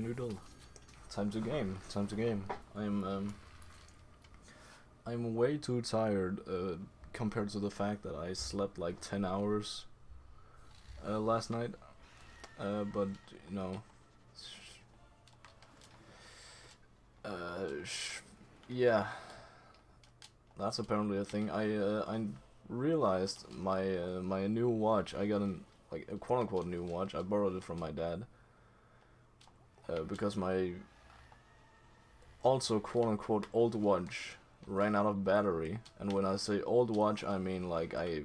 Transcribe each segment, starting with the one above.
noodle. Time to game. Time to game. I'm way too tired compared to the fact that I slept like 10 hours last night. But you know, yeah, that's apparently a thing. I realized my new watch. I got like a quote unquote new watch. I borrowed it from my dad. Because my also quote unquote old watch ran out of battery, and when I say old watch I mean like I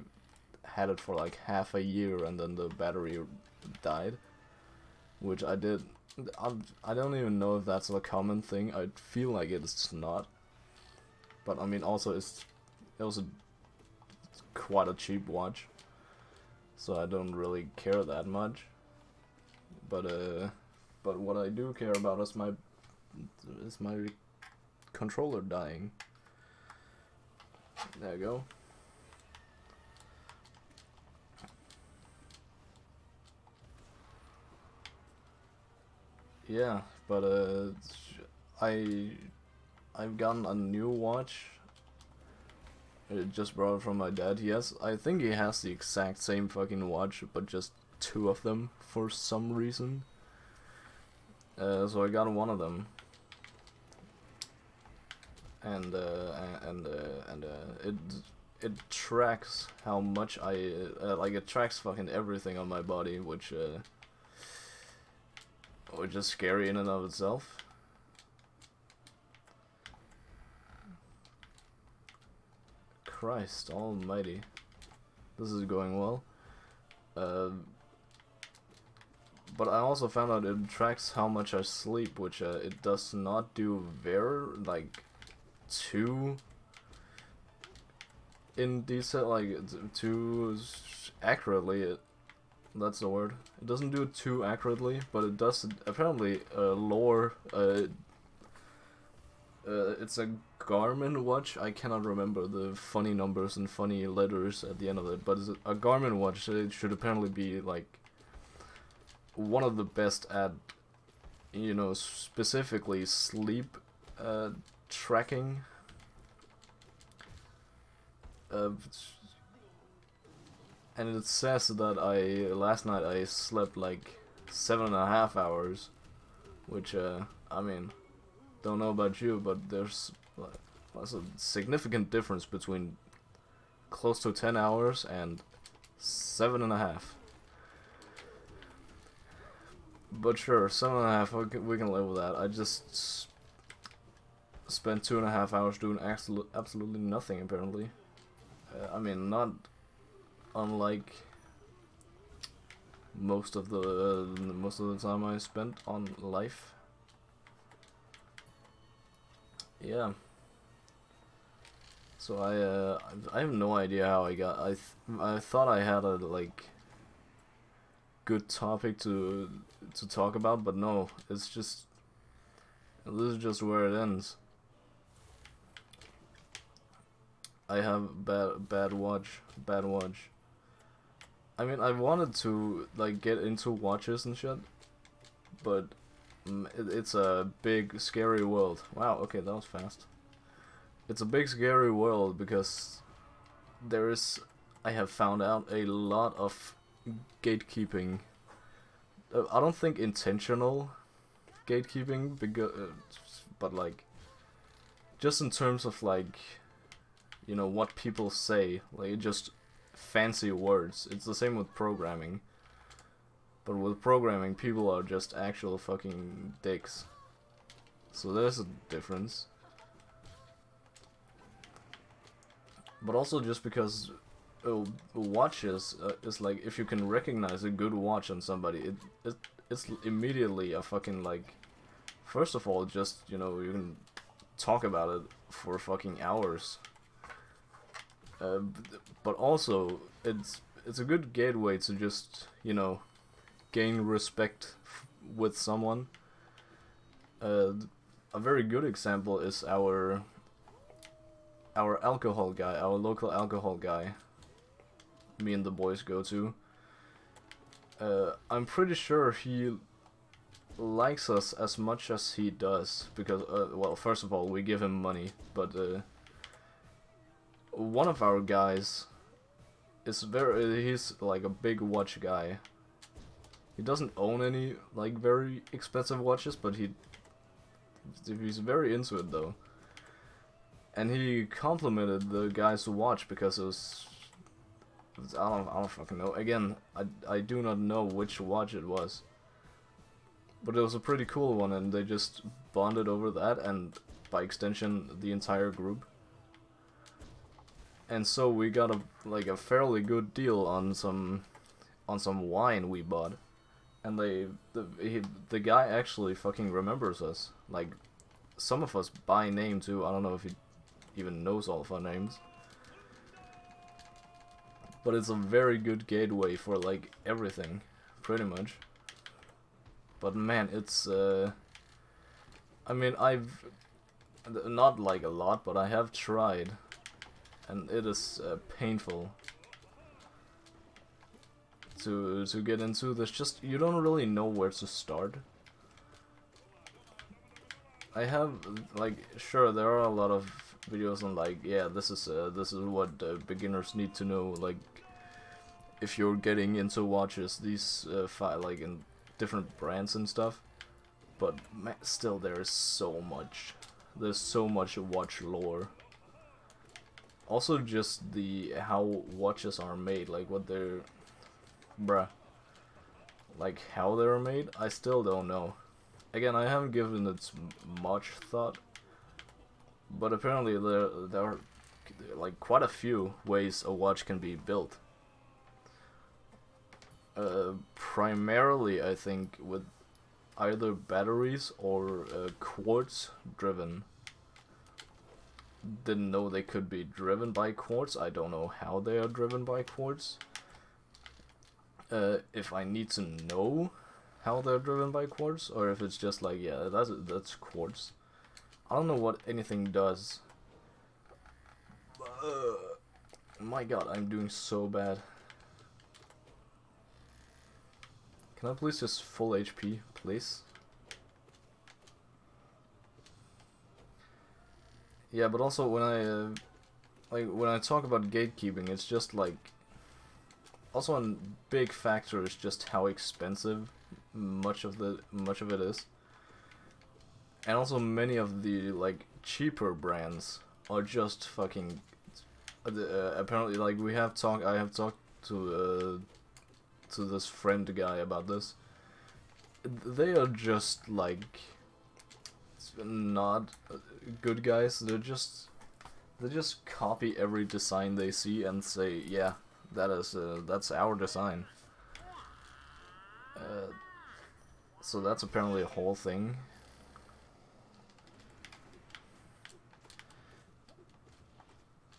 had it for like half a year and then the battery died, which I did. I don't even know if that's a common thing. I feel like it's not, but I mean also it was quite a cheap watch, so I don't really care that much. But what I do care about is my controller dying. There you go. Yeah, but I've gotten a new watch. I just brought it from my dad. I think he has the exact same fucking watch, but just two of them for some reason. So I got one of them, and it tracks how much I like. It tracks fucking everything on my body, which is scary in and of itself. Christ almighty, this is going well. But I also found out it tracks how much I sleep, which it does not do like too in detail, like too accurately. That's the word. It doesn't do it too accurately, but it does apparently lower. It's a Garmin watch. I cannot remember the funny numbers and funny letters at the end of it, but it's a Garmin watch. It should apparently be like one of the best at, you know, specifically sleep tracking. And it says that last night I slept like 7.5 hours, which I mean, don't know about you, but there's a significant difference between close to 10 hours and 7.5. But sure, 7.5, we can live with that. I just spent 2.5 hours doing absolutely nothing, apparently. I mean, not unlike most of the time I spent on life. Yeah. So I have no idea how I got. I thought I had a like good topic to talk about, but no, it's just, this is just where it ends. I have bad watch. I mean, I wanted to like get into watches and shit, but it's a big scary world. Wow, okay, that was fast. It's a big scary world because I have found out a lot of gatekeeping. I don't think intentional gatekeeping, but like just in terms of like, you know, what people say, like just fancy words. It's the same with programming. But with programming, people are just actual fucking dicks. So there's a difference. But also just because watches is like, if you can recognize a good watch on somebody, it's immediately a fucking like, first of all, just, you know, you can talk about it for fucking hours. But also it's a good gateway to just, you know, gain respect with someone. A very good example is our alcohol guy, our local alcohol guy. Me and the boys go to. I'm pretty sure he likes us as much as he does, because well, first of all, we give him money, but one of our guys is he's like a big watch guy. He doesn't own any like very expensive watches, but he's very into it though. And he complimented the guy's watch because it was I don't fucking know. Again, I do not know which watch it was. But it was a pretty cool one, and they just bonded over that, and by extension, the entire group. And so we got a fairly good deal on some wine we bought, and the guy actually fucking remembers us. Like, some of us by name too. I don't know if he even knows all of our names. But it's a very good gateway for like everything, pretty much. But man, it's I mean, I've not like a lot, but I have tried, and it is painful to get into this. Just you don't really know where to start. I have like sure there are a lot of videos on like yeah this is what beginners need to know, like if you're getting into watches, these like in different brands and stuff, but man, still there's so much watch lore. Also just how watches are made, like what they're like how they're made, I still don't know. Again, I haven't given it much thought, but apparently there are like quite a few ways a watch can be built. Primarily, I think, with either batteries or quartz driven. Didn't know they could be driven by quartz. I don't know how they are driven by quartz. If I need to know how they're driven by quartz, or if it's just like, yeah, that's quartz. I don't know what anything does. My god, I'm doing so bad. Can I please just full HP, please? Yeah, but also when I talk about gatekeeping, it's just like also a big factor is just how expensive much of it is. And also many of the like cheaper brands are just fucking apparently like I have talked to this friend guy about this. They are just like not good guys. They just copy every design they see and say, yeah, that's our design. So that's apparently a whole thing.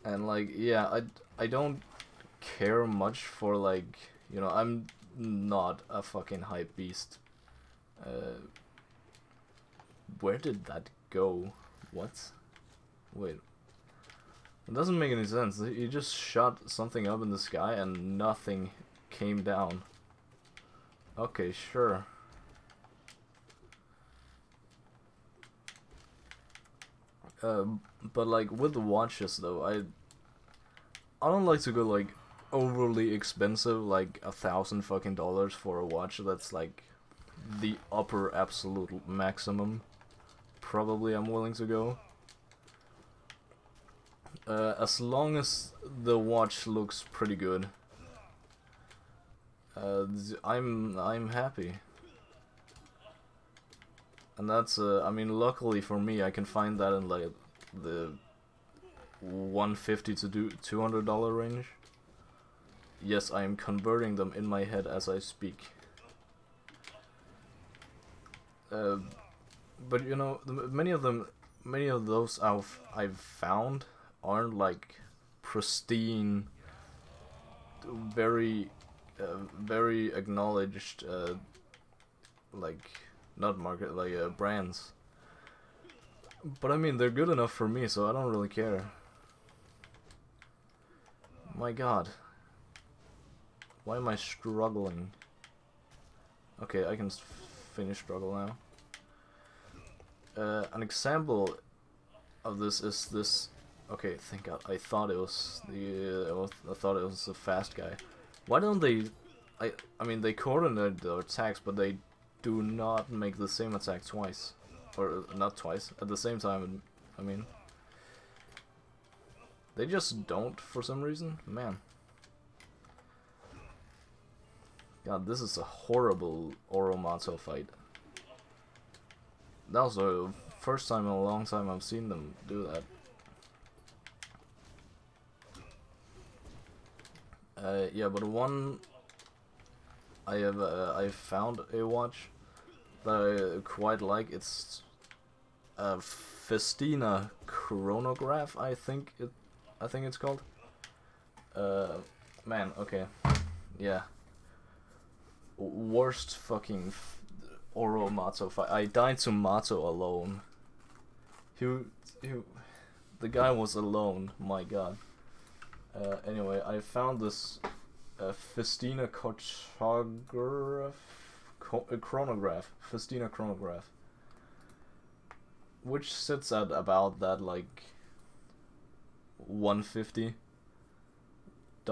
And like, yeah, I don't care much for like, you know, I'm not a fucking hype beast. Where did that go? What? Wait. It doesn't make any sense. He just shot something up in the sky and nothing came down. Okay, sure. But like with the watches though, I don't like to go like overly expensive, like $1,000 fucking dollars for a watch. That's like the upper absolute maximum. Probably I'm willing to go. As long as the watch looks pretty good, I'm happy. And that's I mean, luckily for me, I can find that in like the $150 to $200 range. Yes, I am converting them in my head as I speak. But you know, many of those I've found aren't like pristine, very acknowledged like not market like brands. But I mean, they're good enough for me, so I don't really care. My god. Why am I struggling? Okay, I can finish struggle now. An example of this is this. Okay, thank God. I thought it was I thought it was a fast guy. Why don't they? I mean, they coordinate their attacks, but they do not make the same attack twice, or not twice at the same time. I mean, they just don't for some reason. Man, God, this is a horrible Oromato fight. That was the first time in a long time I've seen them do that. Yeah, but one I found a watch that I quite like. It's a Festina chronograph. I think it's called. Man, okay, yeah. Worst fucking Oromato fight. I died to Mato alone. The guy was alone. My God. Anyway, I found this Festina chronograph, Festina chronograph, which sits at about that like $150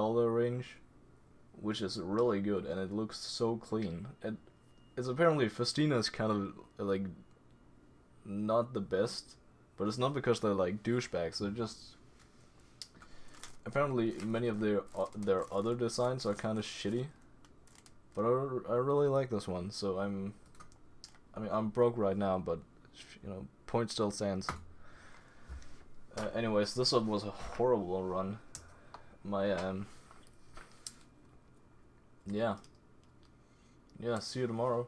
range, which is really good, and it looks so clean. It's apparently Festina's kind of like not the best, but it's not because they're like douchebags. They're just apparently many of their other designs are kind of shitty, but I really like this one. So I mean I'm broke right now, but you know, point still stands. Anyways, this one was a horrible run. My yeah, see you tomorrow.